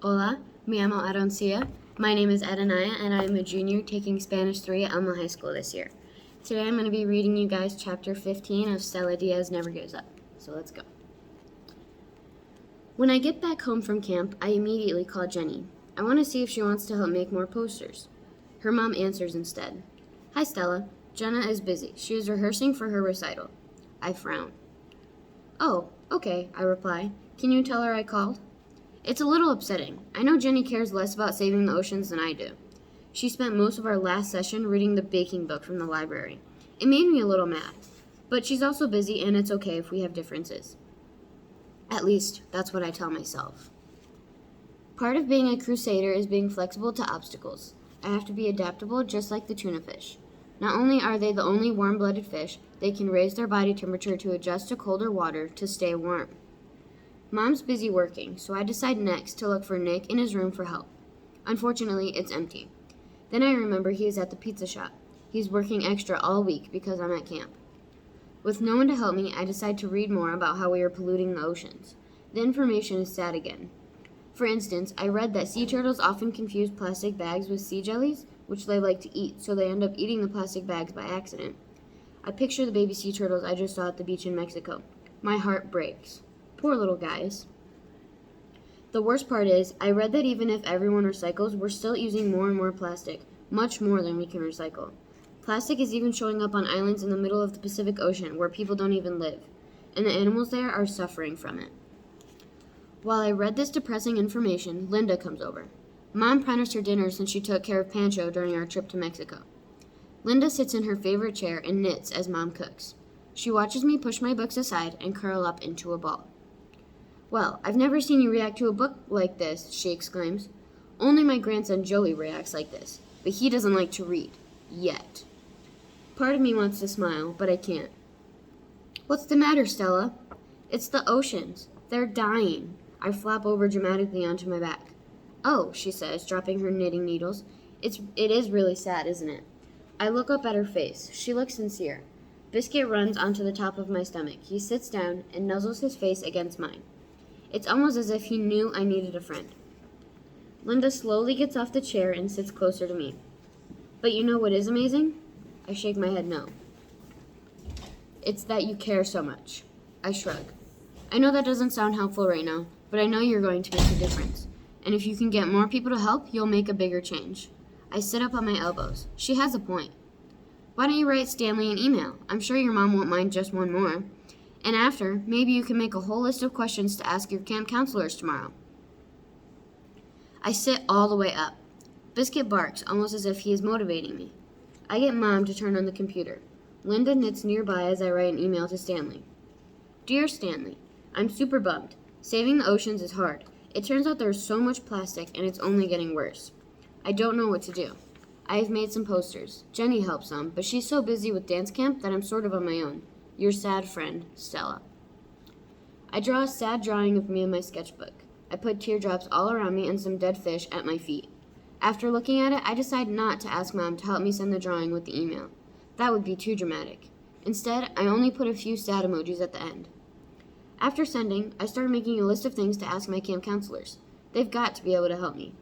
Hola, me llamo Aroncia. My name is Adanaya, and I am a junior taking Spanish 3 at Alma High School this year. Today I'm going to be reading you guys chapter 15 of Stella Diaz Never Gives Up. So let's go. When I get back home from camp, I immediately call Jenny. I want to see if she wants to help make more posters. Her mom answers instead. Hi Stella, Jenna is busy. She is rehearsing for her recital. I frown. Oh, okay, I reply. Can you tell her I called? It's a little upsetting. I know Jenny cares less about saving the oceans than I do. She spent most of our last session reading the baking book from the library. It made me a little mad. But she's also busy, and it's okay if we have differences. At least, that's what I tell myself. Part of being a crusader is being flexible to obstacles. I have to be adaptable just like the tuna fish. Not only are they the only warm-blooded fish, they can raise their body temperature to adjust to colder water to stay warm. Mom's busy working, so I decide next to look for Nick in his room for help. Unfortunately, it's empty. Then I remember he is at the pizza shop. He's working extra all week because I'm at camp. With no one to help me, I decide to read more about how we are polluting the oceans. The information is sad again. For instance, I read that sea turtles often confuse plastic bags with sea jellies, which they like to eat, so they end up eating the plastic bags by accident. I picture the baby sea turtles I just saw at the beach in Mexico. My heart breaks. Poor little guys. The worst part is, I read that even if everyone recycles, we're still using more and more plastic, much more than we can recycle. Plastic is even showing up on islands in the middle of the Pacific Ocean where people don't even live, and the animals there are suffering from it. While I read this depressing information, Linda comes over. Mom promised her dinner since she took care of Pancho during our trip to Mexico. Linda sits in her favorite chair and knits as Mom cooks. She watches me push my books aside and curl up into a ball. Well, I've never seen you react to a book like this, she exclaims. Only my grandson Joey reacts like this, but he doesn't like to read. Yet. Part of me wants to smile, but I can't. What's the matter, Stella? It's the oceans. They're dying. I flop over dramatically onto my back. Oh, she says, dropping her knitting needles. It is really sad, isn't it? I look up at her face. She looks sincere. Biscuit runs onto the top of my stomach. He sits down and nuzzles his face against mine. It's almost as if he knew I needed a friend. Linda slowly gets off the chair and sits closer to me. But you know what is amazing? I shake my head no. It's that you care so much. I shrug. I know that doesn't sound helpful right now, but I know you're going to make a difference. And if you can get more people to help, you'll make a bigger change. I sit up on my elbows. She has a point. Why don't you write Stanley an email? I'm sure your mom won't mind just one more. And after, maybe you can make a whole list of questions to ask your camp counselors tomorrow. I sit all the way up. Biscuit barks, almost as if he is motivating me. I get Mom to turn on the computer. Linda knits nearby as I write an email to Stanley. Dear Stanley, I'm super bummed. Saving the oceans is hard. It turns out there's so much plastic and it's only getting worse. I don't know what to do. I have made some posters. Jenny helps some, but she's so busy with dance camp that I'm sort of on my own. Your sad friend, Stella. I draw a sad drawing of me in my sketchbook. I put teardrops all around me and some dead fish at my feet. After looking at it, I decide not to ask Mom to help me send the drawing with the email. That would be too dramatic. Instead, I only put a few sad emojis at the end. After sending, I start making a list of things to ask my camp counselors. They've got to be able to help me.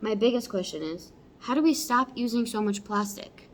My biggest question is, how do we stop using so much plastic?